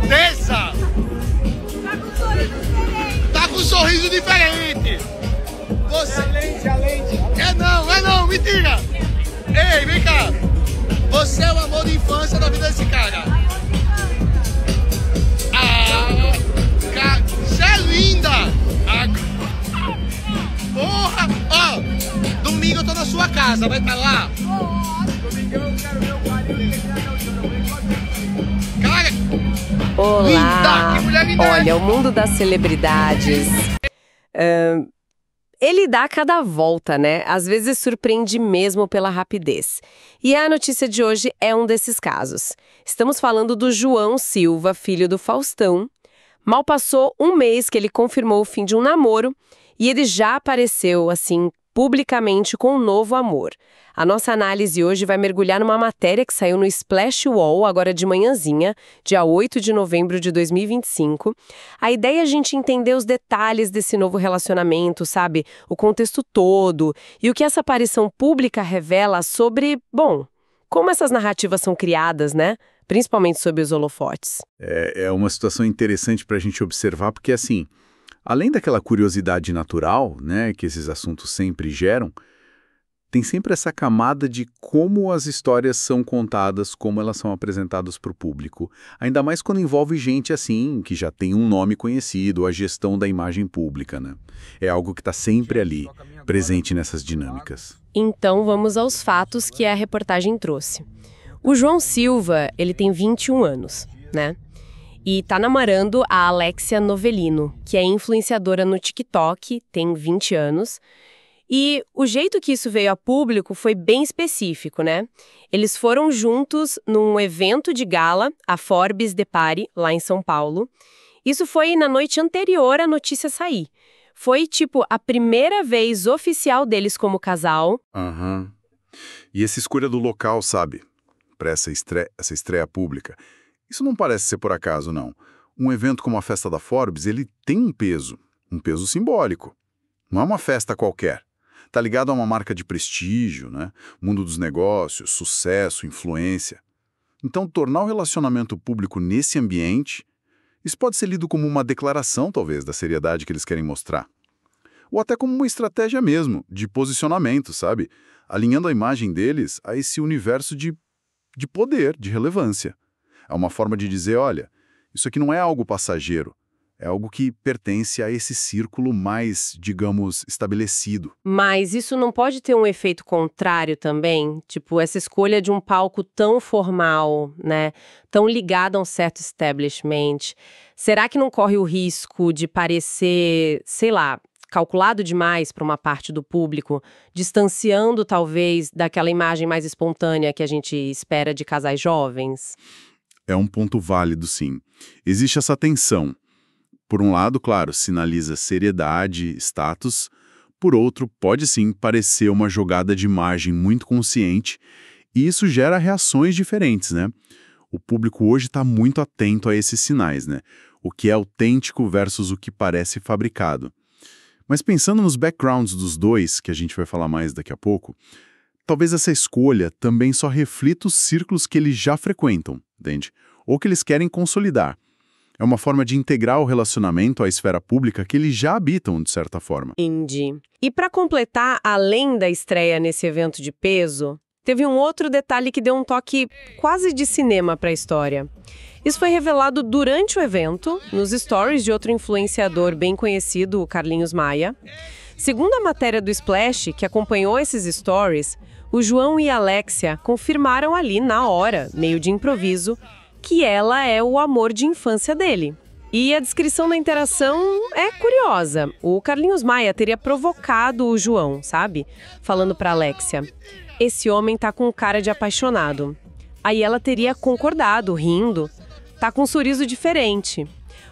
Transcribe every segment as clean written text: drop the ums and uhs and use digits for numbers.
Desça! Tá com um sorriso diferente! Você... A lente. É não, mentira! Ei, vem cá! Você é o amor de infância da vida desse cara! Você é linda! Porra! Ó, domingo eu tô na sua casa, vai pra lá? Domingão eu quero ver o carinho que Cara! Olá! Linda! Que mulher linda! Olha, o mundo das celebridades. Ele dá cada volta, né? Às vezes surpreende mesmo pela rapidez. E a notícia de hoje é um desses casos. Estamos falando do João Silva, filho do Faustão. Mal passou um mês que ele confirmou o fim de um namoro e ele já apareceu, assim, publicamente com um novo amor. A nossa análise hoje vai mergulhar numa matéria que saiu no Splash Wall, agora de manhãzinha, dia 8 de novembro de 2025. A ideia é a gente entender os detalhes desse novo relacionamento, sabe? O contexto todo e o que essa aparição pública revela sobre, bom, como essas narrativas são criadas, né? Principalmente sob os holofotes. É uma situação interessante para a gente observar, porque assim, além daquela curiosidade natural, né, que esses assuntos sempre geram, tem sempre essa camada de como as histórias são contadas, como elas são apresentadas para o público. Ainda mais quando envolve gente assim, que já tem um nome conhecido, a gestão da imagem pública, né? É algo que está sempre ali, presente nessas dinâmicas. Então vamos aos fatos que a reportagem trouxe. O João Silva, ele tem 21 anos, né? E tá namorando a Alexia Novelino, que é influenciadora no TikTok, tem 20 anos. E o jeito que isso veio a público foi bem específico, né? Eles foram juntos num evento de gala, a Forbes The Party, lá em São Paulo. Isso foi na noite anterior à notícia sair. Foi, tipo, a primeira vez oficial deles como casal. Aham. E essa escolha do local, sabe? Para essa estreia pública. Isso não parece ser por acaso, não. Um evento como a festa da Forbes, ele tem um peso simbólico. Não é uma festa qualquer. Tá ligado a uma marca de prestígio, né? Mundo dos negócios, sucesso, influência. Então, tornar o relacionamento público nesse ambiente, isso pode ser lido como uma declaração, talvez, da seriedade que eles querem mostrar. Ou até como uma estratégia mesmo, de posicionamento, sabe? Alinhando a imagem deles a esse universo de poder, de relevância. É uma forma de dizer, olha, isso aqui não é algo passageiro, é algo que pertence a esse círculo mais, digamos, estabelecido. Mas isso não pode ter um efeito contrário também? Tipo, essa escolha de um palco tão formal, né? Tão ligado a um certo establishment. Será que não corre o risco de parecer, sei lá, calculado demais para uma parte do público, distanciando talvez daquela imagem mais espontânea que a gente espera de casais jovens? É um ponto válido, sim. Existe essa tensão. Por um lado, claro, sinaliza seriedade, status. Por outro, pode sim parecer uma jogada de imagem muito consciente e isso gera reações diferentes, né? O público hoje está muito atento a esses sinais, né? O que é autêntico versus o que parece fabricado. Mas pensando nos backgrounds dos dois, que a gente vai falar mais daqui a pouco, talvez essa escolha também só reflita os círculos que eles já frequentam, entende? Ou que eles querem consolidar. É uma forma de integrar o relacionamento à esfera pública que eles já habitam, de certa forma. Entendi. E para completar, além da estreia nesse evento de peso, teve um outro detalhe que deu um toque quase de cinema para a história. Isso foi revelado durante o evento, nos stories de outro influenciador bem conhecido, o Carlinhos Maia. Segundo a matéria do Splash, que acompanhou esses stories, o João e a Alexia confirmaram ali na hora, meio de improviso, que ela é o amor de infância dele. E a descrição da interação é curiosa. O Carlinhos Maia teria provocado o João, sabe? Falando pra Alexia, esse homem tá com cara de apaixonado. Aí ela teria concordado, rindo. Tá com um sorriso diferente.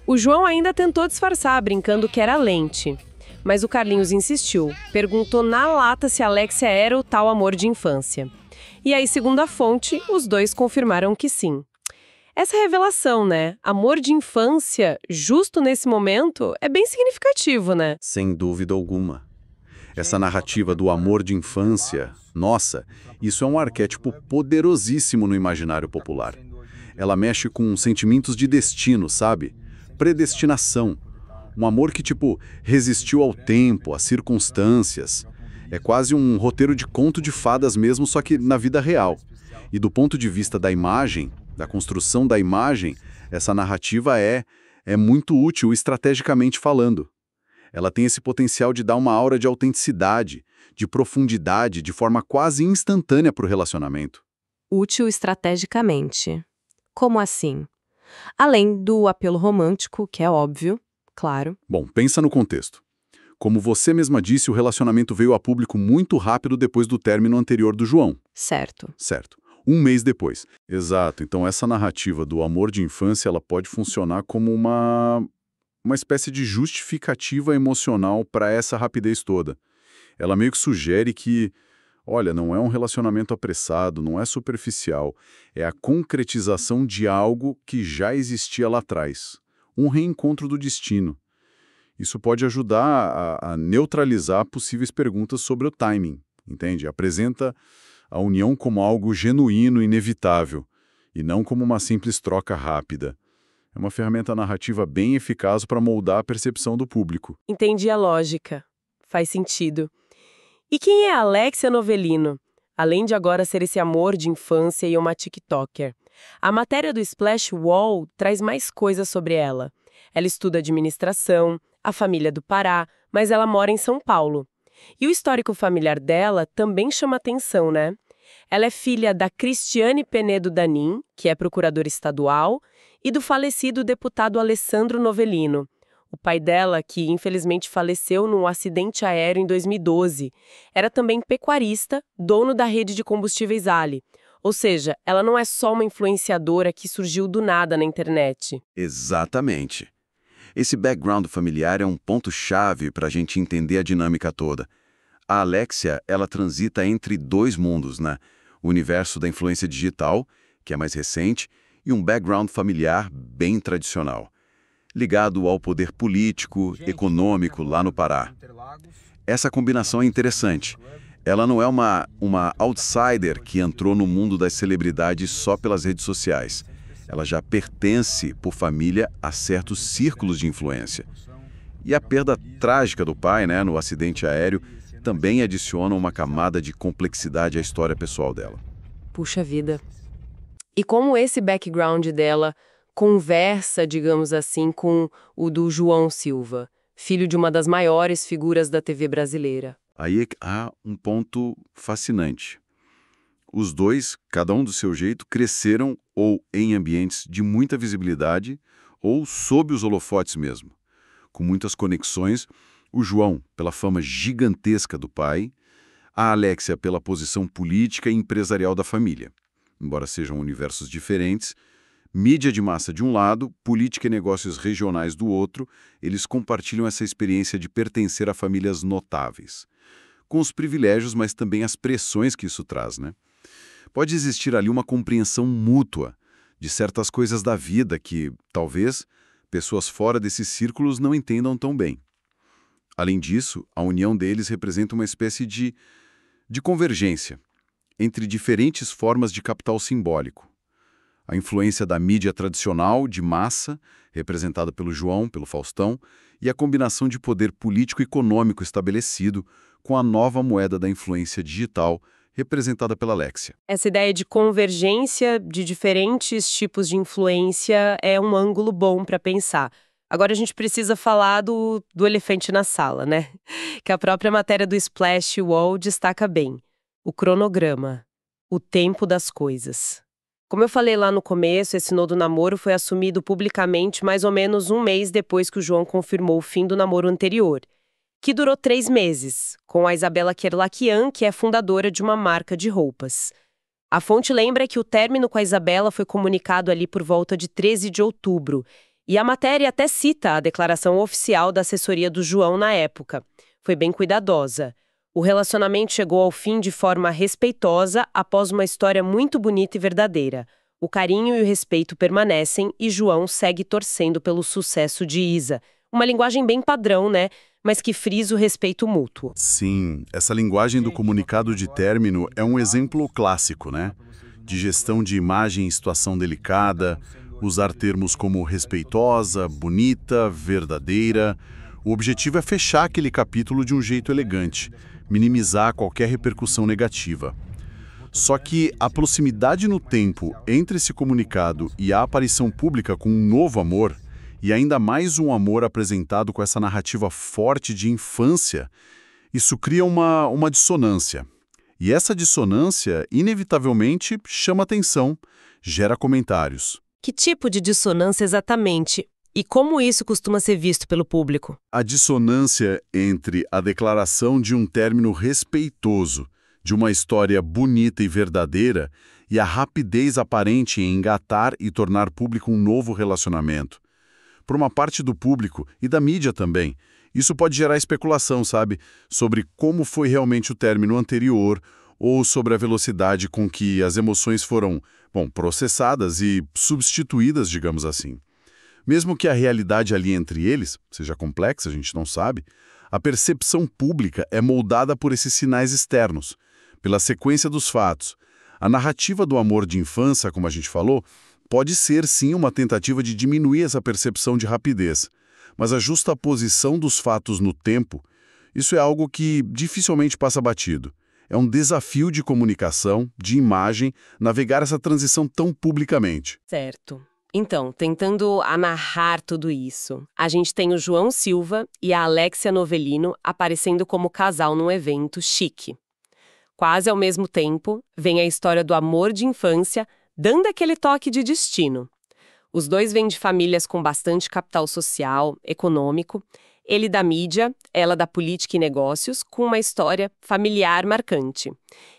O João ainda tentou disfarçar, brincando que era lente. Mas o Carlinhos insistiu, perguntou na lata se a Alexia era o tal amor de infância. E aí, segundo a fonte, os dois confirmaram que sim. Essa revelação, né? Amor de infância, justo nesse momento, é bem significativo, né? Sem dúvida alguma. Essa narrativa do amor de infância, nossa, isso é um arquétipo poderosíssimo no imaginário popular. Ela mexe com sentimentos de destino, sabe? Predestinação. Um amor que, tipo, resistiu ao tempo, às circunstâncias. É quase um roteiro de conto de fadas mesmo, só que na vida real. E do ponto de vista da imagem, da construção da imagem, essa narrativa é muito útil estrategicamente falando. Ela tem esse potencial de dar uma aura de autenticidade, de profundidade, de forma quase instantânea para o relacionamento. Útil estrategicamente. Como assim? Além do apelo romântico, que é óbvio, claro. Bom, pensa no contexto. Como você mesma disse, o relacionamento veio a público muito rápido depois do término anterior do João. Certo. Certo. Um mês depois. Exato. Então essa narrativa do amor de infância, ela pode funcionar como uma espécie de justificativa emocional para essa rapidez toda. Ela meio que sugere que, olha, não é um relacionamento apressado, não é superficial, é a concretização de algo que já existia lá atrás. Um reencontro do destino. Isso pode ajudar a neutralizar possíveis perguntas sobre o timing, entende? Apresenta a união como algo genuíno e inevitável, e não como uma simples troca rápida. É uma ferramenta narrativa bem eficaz para moldar a percepção do público. Entendi a lógica. Faz sentido. E quem é a Alexia Novellino? Além de agora ser esse amor de infância e uma TikToker. A matéria do Splash Wall traz mais coisas sobre ela. Ela estuda administração, a família do Pará, mas ela mora em São Paulo. E o histórico familiar dela também chama atenção, né? Ela é filha da Cristiane Penedo Danin, que é procuradora estadual, e do falecido deputado Alessandro Novellino. O pai dela, que infelizmente faleceu num acidente aéreo em 2012, era também pecuarista, dono da rede de combustíveis Ali. Ou seja, ela não é só uma influenciadora que surgiu do nada na internet. Exatamente. Esse background familiar é um ponto-chave para a gente entender a dinâmica toda. A Alexia, ela transita entre dois mundos, né? O universo da influência digital, que é mais recente, e um background familiar bem tradicional, ligado ao poder político, econômico lá no Pará. Essa combinação é interessante. Ela não é uma outsider que entrou no mundo das celebridades só pelas redes sociais. Ela já pertence, por família, a certos círculos de influência. E a perda trágica do pai, né, no acidente aéreo, também adiciona uma camada de complexidade à história pessoal dela. Puxa vida. E como esse background dela conversa, digamos assim, com o do João Silva, filho de uma das maiores figuras da TV brasileira? Aí há um ponto fascinante. Os dois, cada um do seu jeito, cresceram ou em ambientes de muita visibilidade ou sob os holofotes mesmo, com muitas conexões. O João, pela fama gigantesca do pai, a Alexia pela posição política e empresarial da família. Embora sejam universos diferentes, mídia de massa de um lado, política e negócios regionais do outro, eles compartilham essa experiência de pertencer a famílias notáveis. Com os privilégios, mas também as pressões que isso traz, né? Pode existir ali uma compreensão mútua de certas coisas da vida que, talvez, pessoas fora desses círculos não entendam tão bem. Além disso, a união deles representa uma espécie de convergência entre diferentes formas de capital simbólico. A influência da mídia tradicional, de massa, representada pelo João, pelo Faustão, e a combinação de poder político e econômico estabelecido com a nova moeda da influência digital, representada pela Alexia. Essa ideia de convergência de diferentes tipos de influência é um ângulo bom para pensar. Agora a gente precisa falar do elefante na sala, né? Que a própria matéria do Splash Wall destaca bem. O cronograma. O tempo das coisas. Como eu falei lá no começo, esse novo namoro foi assumido publicamente mais ou menos um mês depois que o João confirmou o fim do namoro anterior, que durou 3 meses, com a Isabela Kerlakian, que é fundadora de uma marca de roupas. A fonte lembra que o término com a Isabela foi comunicado ali por volta de 13 de outubro, e a matéria até cita a declaração oficial da assessoria do João na época. Foi bem cuidadosa. O relacionamento chegou ao fim de forma respeitosa após uma história muito bonita e verdadeira. O carinho e o respeito permanecem e João segue torcendo pelo sucesso de Isa. Uma linguagem bem padrão, né? Mas que frisa o respeito mútuo. Sim, essa linguagem do comunicado de término é um exemplo clássico, né? de gestão de imagem em situação delicada, usar termos como respeitosa, bonita, verdadeira. O objetivo é fechar aquele capítulo de um jeito elegante, minimizar qualquer repercussão negativa. Só que a proximidade no tempo entre esse comunicado e a aparição pública com um novo amor, e ainda mais um amor apresentado com essa narrativa forte de infância, isso cria uma dissonância. E essa dissonância, inevitavelmente, chama atenção, gera comentários. Que tipo de dissonância exatamente? E como isso costuma ser visto pelo público? A dissonância entre a declaração de um término respeitoso, de uma história bonita e verdadeira, e a rapidez aparente em engatar e tornar público um novo relacionamento. Por uma parte do público e da mídia também, isso pode gerar especulação, sabe? Sobre como foi realmente o término anterior ou sobre a velocidade com que as emoções foram, processadas e substituídas, digamos assim. Mesmo que a realidade ali entre eles seja complexa, a gente não sabe, a percepção pública é moldada por esses sinais externos, pela sequência dos fatos. A narrativa do amor de infância, como a gente falou, pode ser sim uma tentativa de diminuir essa percepção de rapidez, mas a justaposição dos fatos no tempo, isso é algo que dificilmente passa batido. É um desafio de comunicação, de imagem, navegar essa transição tão publicamente. Certo. Então, tentando amarrar tudo isso, a gente tem o João Silva e a Alexia Novelino aparecendo como casal num evento chique. Quase ao mesmo tempo, vem a história do amor de infância, dando aquele toque de destino. Os dois vêm de famílias com bastante capital social, econômico, ele da mídia, ela da política e negócios, com uma história familiar marcante.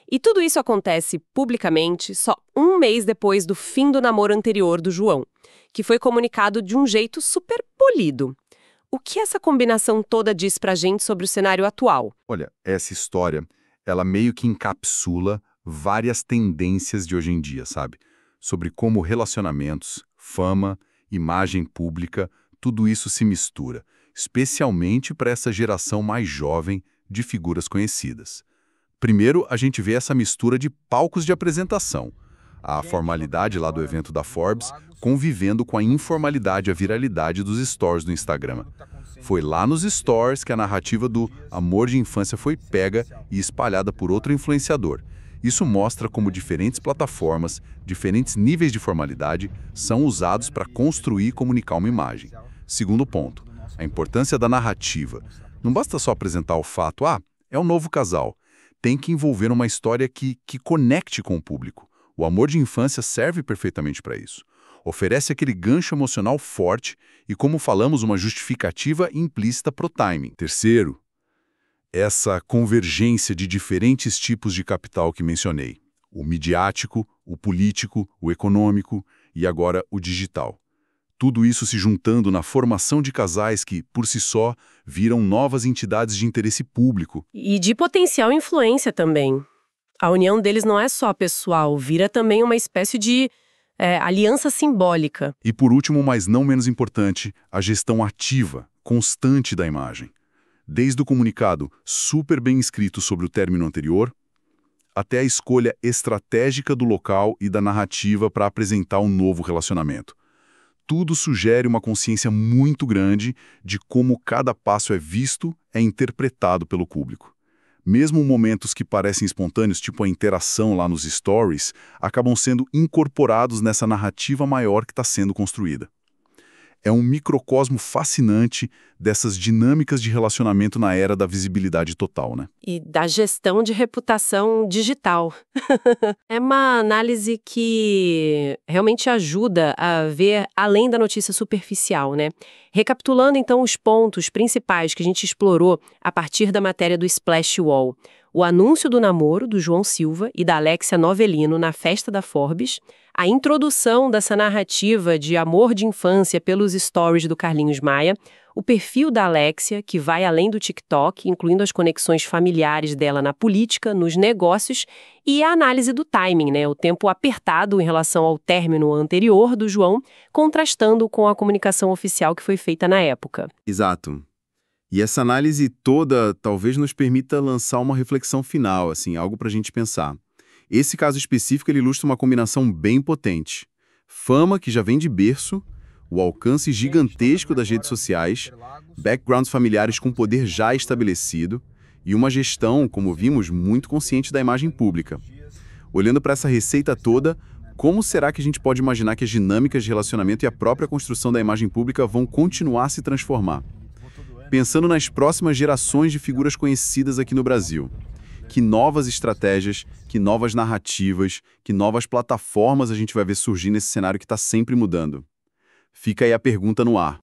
E tudo isso acontece publicamente só um mês depois do fim do namoro anterior do João, que foi comunicado de um jeito super polido. O que essa combinação toda diz pra gente sobre o cenário atual? Olha, essa história, ela meio que encapsula várias tendências de hoje em dia, sabe? Sobre como relacionamentos, fama, imagem pública, tudo isso se mistura, especialmente para essa geração mais jovem de figuras conhecidas. Primeiro, a gente vê essa mistura de palcos de apresentação, a formalidade lá do evento da Forbes convivendo com a informalidade, a viralidade dos stories do Instagram. Foi lá nos stories que a narrativa do amor de infância foi pega e espalhada por outro influenciador. Isso mostra como diferentes plataformas, diferentes níveis de formalidade são usados para construir e comunicar uma imagem. Segundo ponto, a importância da narrativa. Não basta só apresentar o fato, é um novo casal. Tem que envolver uma história que conecte com o público. O amor de infância serve perfeitamente para isso. Oferece aquele gancho emocional forte e, como falamos, uma justificativa implícita pro timing. Terceiro, essa convergência de diferentes tipos de capital que mencionei. O midiático, o político, o econômico e agora o digital. Tudo isso se juntando na formação de casais que, por si só, viram novas entidades de interesse público. E de potencial influência também. A união deles não é só pessoal, vira também uma espécie de aliança simbólica. E por último, mas não menos importante, a gestão ativa, constante da imagem. Desde o comunicado super bem escrito sobre o término anterior, até a escolha estratégica do local e da narrativa para apresentar um novo relacionamento. Tudo sugere uma consciência muito grande de como cada passo é visto, é interpretado pelo público. Mesmo momentos que parecem espontâneos, tipo a interação lá nos stories, acabam sendo incorporados nessa narrativa maior que está sendo construída. É um microcosmo fascinante dessas dinâmicas de relacionamento na era da visibilidade total, né? E da gestão de reputação digital. É uma análise que realmente ajuda a ver além da notícia superficial, né? Recapitulando, então, os pontos principais que a gente explorou a partir da matéria do Splash Wall. O anúncio do namoro do João Silva e da Alexia Novelino na festa da Forbes, a introdução dessa narrativa de amor de infância pelos stories do Carlinhos Maia, o perfil da Alexia, que vai além do TikTok, incluindo as conexões familiares dela na política, nos negócios, e a análise do timing, né? O tempo apertado em relação ao término anterior do João, contrastando com a comunicação oficial que foi feita na época. Exato. E essa análise toda talvez nos permita lançar uma reflexão final, assim, algo para a gente pensar. Esse caso específico ele ilustra uma combinação bem potente. Fama, que já vem de berço, o alcance gigantesco das redes sociais, backgrounds familiares com poder já estabelecido e uma gestão, como vimos, muito consciente da imagem pública. Olhando para essa receita toda, como será que a gente pode imaginar que as dinâmicas de relacionamento e a própria construção da imagem pública vão continuar a se transformar? Pensando nas próximas gerações de figuras conhecidas aqui no Brasil, que novas estratégias, que novas narrativas, que novas plataformas a gente vai ver surgir nesse cenário que está sempre mudando? Fica aí a pergunta no ar.